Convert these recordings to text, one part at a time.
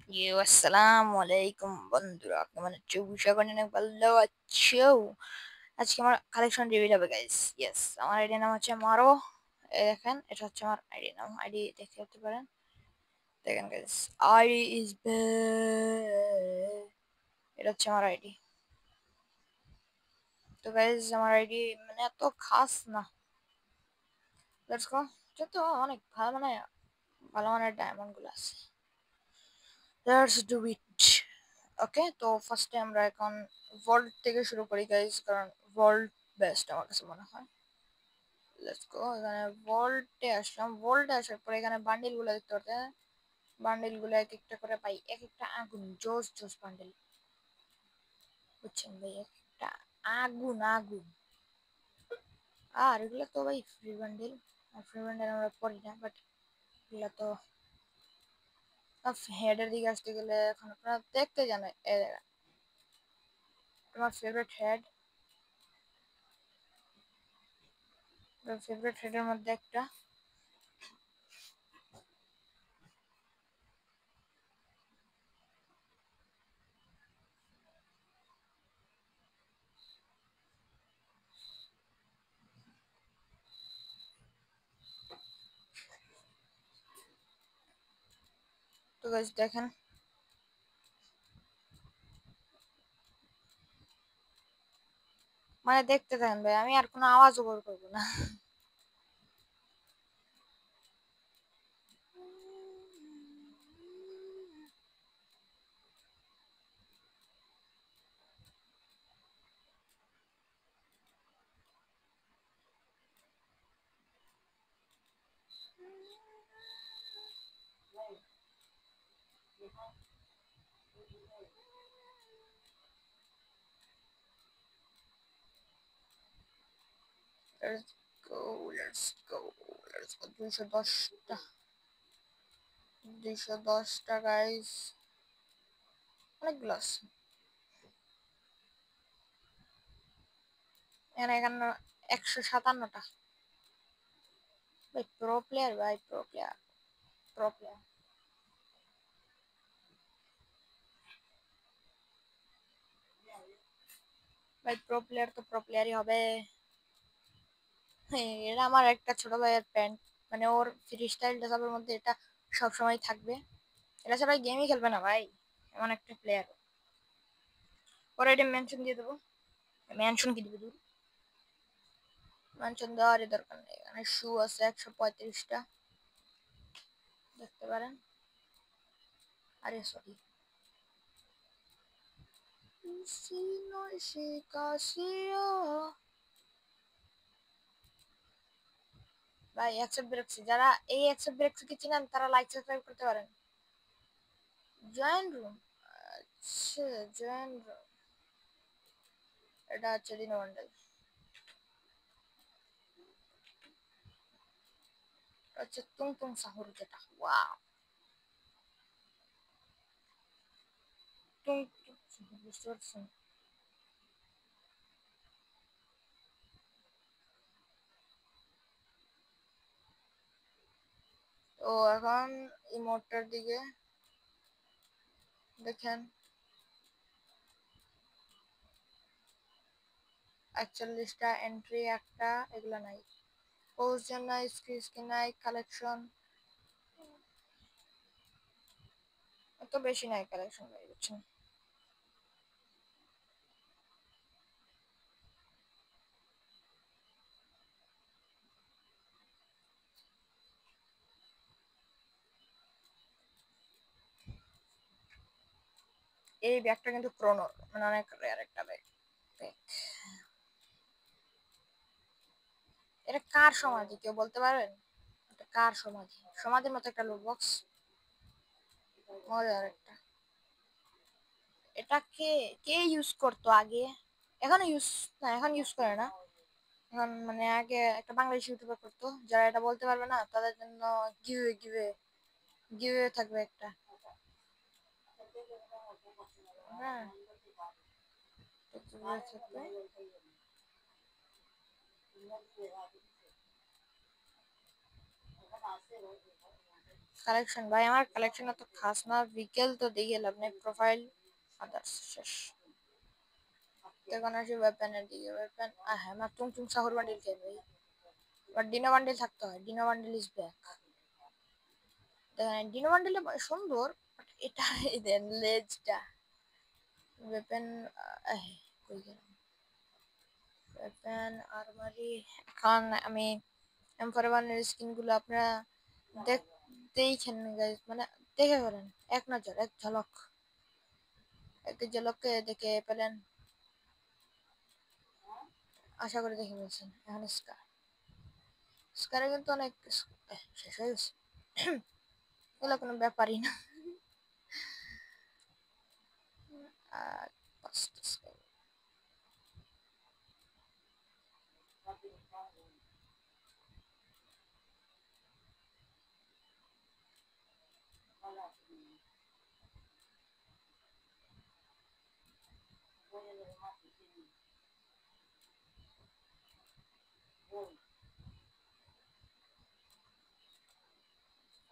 আসসালামু আলাইকুম বন্ধুরা, কেমন আছো? আশা করি অনেক ভালো আছো। আজকে আমার কালেকশন রিভিল হবে গাইস। আমার আইডি নাম হচ্ছে মারো। দেখেন, এটা হচ্ছে আমার আইডি নাম। আইডি দেখতে পারেন। দেখেন গাইস, আইডি ইজ এটা হচ্ছে আমার আইডি। তো গাইস, আমার আইডি মানে এত খাস না। লেটস গো। যত অনেক ভালো মানে ভালো মানের ডায়মন্ড গুলো আছে। Let's do it. ওকে, তো ফার্স্টে আমরা এখন ভল্ট থেকে শুরু করি গাইস, কারণ ভল্ট বেস্ট আমার কাছে মনে হয়। Let's go. এখানে ভল্টে আসলাম। ভল্টে আসার পরে এখানে বান্ডিল গুলো দেখতে পাচ্ছেন। বান্ডিল গুলো এক একটা করে পাই, এক একটা আগুন জোস জোস বান্ডিল। বুঝছেন ভাই, এক একটা আগুন আগুন। আর এগুলো তো ভাই ফ্রি বান্ডিল। আর ফ্রি বান্ডিল আমরা পড়ি না, বাট এগুলো তো হেডের দিকে আসতে গেলে এখন আপনারা দেখতে জানে। তোমার ফেভারিট হেড, ফেভারিট হেডের মধ্যে একটা। তো গাইস দেখেন, মানে দেখতে থাকেন ভাই, আমি আর কোনো আওয়াজও বের করবো না। Let's go, let's go, let's go. 210টা, 210টা গাইস, অনেকগুলো আছে। এখানে এখানে 157টা। ভাই প্রো প্লেয়ার, ভাই প্রো প্লেয়ার, প্রো প্লেয়ার। ভাই প্রো প্লেয়ার তো প্রো প্লেয়ারই হবে। হ্যাঁ, এটা আমার একটা ছোট ভাইয়ের প্যান্ট, মানে ওর ফ্রি স্টাইল ড্রেসআপের মধ্যে এটা সবসময় থাকবে। এটা ছাড়া গেমই খেলবে না ভাই, এমন একটা প্লেয়ার। ওর এটা মেনশন দিয়ে দেবো। মেনশন কি দিবে, দূর মেনশন দেওয়ারই দরকার নেই। এখানে শু আছে 135টা, দেখতে পারেন। আরে সরি, ভাই অ্যাকসেপ্ট ব্রেক্সি, যারা এই অ্যাকসেপ্ট ব্রেক্সি কে চিনেন তারা লাইক সাবস্ক্রাইব করতে পারেন। জয়েন রুম, আচ্ছা জয়েন রুম, এটা হচ্ছে দিন মন্ডল। আচ্ছা, তুম তুম সাহুর যেটা, ওয়াও, তুম তুম সাহুর, বুঝতে পারছেন? তো এখন ইমোটটার দিকে দেখেন, 41টা এন্ট্রি, একটা এগুলা নাই। পোস্ট নাই, স্ক্রিন নাই, কালেকশন এত বেশি নাই, কালেকশন নাই, বুঝছেন? এই ব্যাগটা কিন্তু প্রোনো, মানে অনেক রেয়ার একটা ব্যাগ। এটা কার সমাধি কেউ বলতে পারবেন? এটা কার সমাধি? সমাধির মতো একটা লুট বক্স, মজার একটা। এটা কে কে ইউজ করতো আগে? এখন ইউজ, না এখন ইউজ করে না। এখন মানে আগে একটা বাংলাদেশি ইউটিউবার করতো, যারা এটা বলতে পারবে না তাদের জন্য গিভে গিভে গিভে থাকবে একটা। হ্যাঁ, তো giveaway থাকবে। কালেকশন ভাই, আমার কালেকশন এত খাস না, বিকেল তো দেখে লাভ নেই, প্রোফাইল আদার্স শেষ। দেখুন আসি ওয়েপেনের দিকে, ওয়েপেন হ্যাঁ আমার টুং টুং সাহুর বান্ডিল কে ভাই, বাট ডিনো বান্ডিল থাকতে হয়, ডিনো বান্ডিল ইজ ব্যাক। দেখেন ডিনো বান্ডিলে সুন্দর, বাট এটা দেন লেজটা ওয়েপেন কই গেল ওয়েপেন আরমারি। এখন আমি এম41 এর স্কিন গুলো আপনারা দেখতেইছেন গাইস, মানে দেখে ফেলেন এক নজর, এক ঝলক, এক ঝলকে দেখে পেলেন, আশা করি দেখে ফেলছেন। এখন স্কার, স্কারে কিন্তু অনেক শেষ হয়ে গেছে, এগুলো কোনো ব্যাপারই না। আর পাঁচটা স্কার,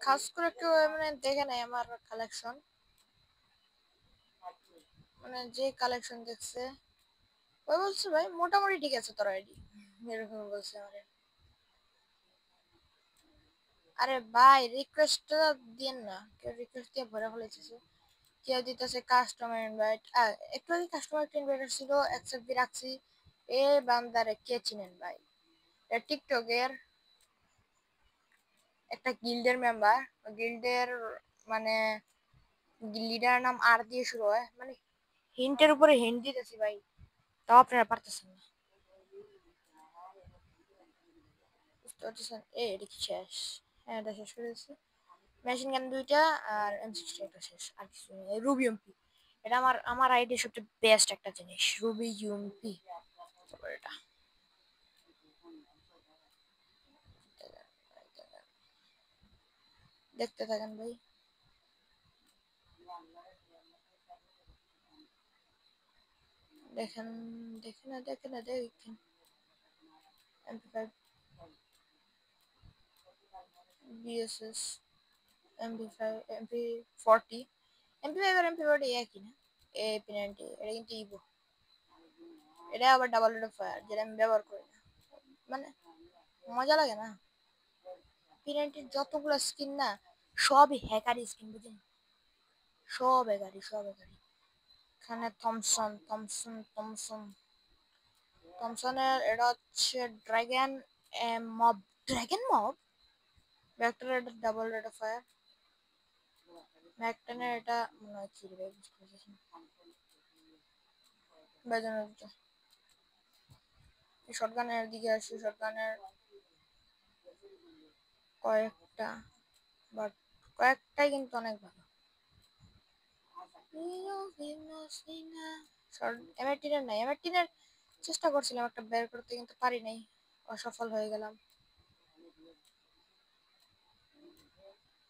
খাস করে কেউ মানে দেখে নাই আমার কালেকশন, মানে যে কালেকশন দেখছে ওই বলছে ভাই মোটামুটি ঠিক আছে তোর আইডি, এরকম বলছে আমার। আরে ভাই রিকোয়েস্ট দিন না, কেউ রিকোয়েস্ট দিয়ে ভরে ফেলেছে, কেউ দিতেছে কাস্টমার ইনভাইট, একটু আগে কাস্টমার ইনভাইট ছিল, অ্যাকসেপ্ট দিয়ে রাখছি। এ বান্দারে কে চিনেন ভাই, টিকটকের একটা গিল্ডের মেম্বার, গিল্ডের মানে লিডার নাম আর দিয়ে শুরু হয়, মানে হিন্টের উপরে হিন্ট দিতেছি ভাই, তাও আপনারা পারতেছেন না, বুঝতে পারতেছেন। এটা কি শেষ? হ্যাঁ এটা শেষ করে দিচ্ছি, মেশিন গান দুইটা আর M60 একটা শেষ, আর কিছু নেই। রুবি ইউএমপি, এটা আমার আইডির সবচেয়ে বেস্ট একটা জিনিস, রুবি ইউএমপি। তারপর এটা দেখতে থাকেন ভাই, দেখেন দেখেন না দেখেন না দেখেন। MP5, BSS, MP5, MP40, MP5 আর MP40 একই না? AP90 এটা কিন্তু ইভো, এটা আবার ডাবল রেট অফ ফায়ার, যেটা আমি ব্যবহার করি না, মানে মজা লাগে না। P90 যতগুলো স্কিন না, সবই হ্যাকারি স্কিন, বুঝেন, সব হ্যাকারি, সব হ্যাকারি। এখানে থমসন থমসনের এটা হচ্ছে ড্রাগন মব, ড্রাগন মব, ভেক্টরের এটা ডাবল রেট অফ ফায়ার, ম্যাকটেনের এটা মনে হয় কি রে বুঝতে পারছি না, বেজনের এটা। শটগানের দিকে আসি, শটগানের কয়েকটা, বাট কয়েকটাই কিন্তু অনেক ভালো। এমআরটিনের নাই, এমআরটিনের চেষ্টা করছিলাম একটা বের করতে কিন্তু পারি নাই, অসফল হয়ে গেলাম।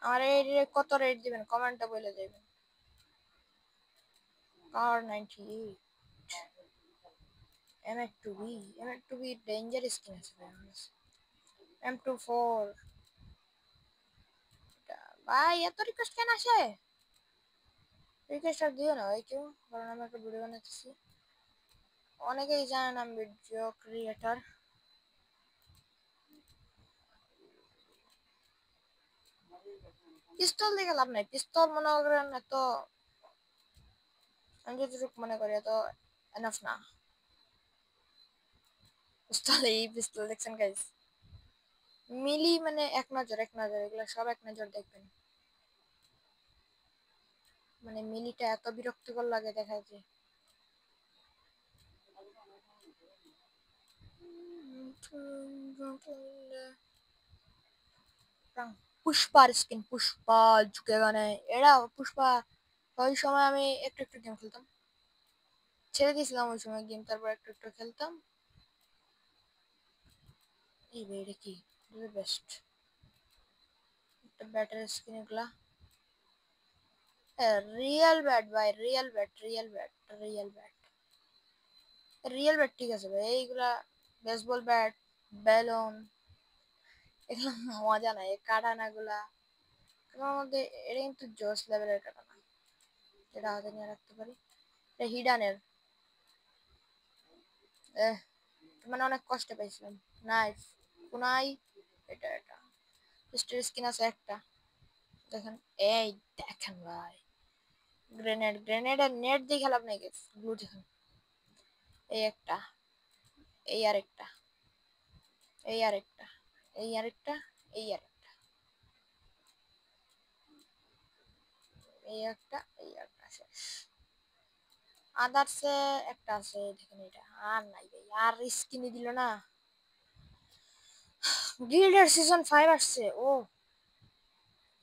আমার এই কত রেট দিবেন কমেন্টটা বলে দেবেন। কার 98, M2B, M2B ডেঞ্জার স্কিন আছে ভাই আমার কাছে। M24, ভাই এত রিকোয়েস্ট কেন আসে? রিকোয়েস্ট আর দিও না ভাই কেউ, কারণ আমি একটা ভিডিও বানাচ্ছি, অনেকেই জানেন আমি ভিডিও ক্রিয়েটার। পিস্তল দেখে লাভ নাই, পিস্তল মনে করেন এত, আমি যতটুকু মনে করি এত এনাফ না। পিস্তল, এই পিস্তল দেখছেন গাইস, মিলি মানে এক নজর, এক নজর, এগুলো সব এক নজর দেখবেন, মানে মিলিটা এত বিরক্তিকর লাগে দেখা যায়। পুষ্পার স্কিন, পুষ্পা ঝুঁকেগা নেই, এরা পুষ্পা, ওই সময় আমি একটু একটু গেম খেলতাম, ছেড়ে দিয়েছিলাম ওই সময় গেম, তারপর একটু একটু খেলতাম। এই ভাই এটা কি, বেস্ট একটা ব্যাটারি স্কিন এগুলা, রিয়েল ব্যাট ভাই, real bat, real bat, real bat, real bat ঠিক আছে ভাই, এইগুলা বেসবল ব্যাট, বেলুন, এগুলো মজা নাই, কাটানা গুলা, তোমার মধ্যে এটা কিন্তু জোস লেভেলের কাটানা, যেটা হাতে নিয়ে রাখতে পারি। এটা হিডানের মানে অনেক কষ্টে পাইছিলাম। নাইফ কুনাই, এটা এটা স্টিল স্কিন আছে একটা, দেখেন। এই দেখেন ভাই, গ্রেনেড গ্রেনেড আর নেট দিয়ে খেলাম নাকি গ্লু, দেখেন। এই একটা, এই আরেকটা, এই আরেকটা, এই আরেকটা, এই আরেকটা, এই একটা, এই একটা, শেষ। আদার্সে একটা আছে, দেখেন এটা। আর নাই ভাই, আর স্কিনই দিল না। গিল্ডের সিজন 5 আসছে। ও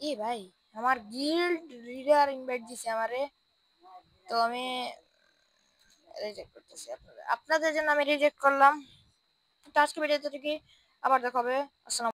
এ ভাই, আমার গিল্ড লিডার ইনভাইট দিছে আমারে, তো আমি রিজেক্ট করতেছি। আপনাদের জন্য আমি রিজেক্ট করলাম। তো আজকে ভিডিওতে কি, আবার দেখা হবে। আসসালাম।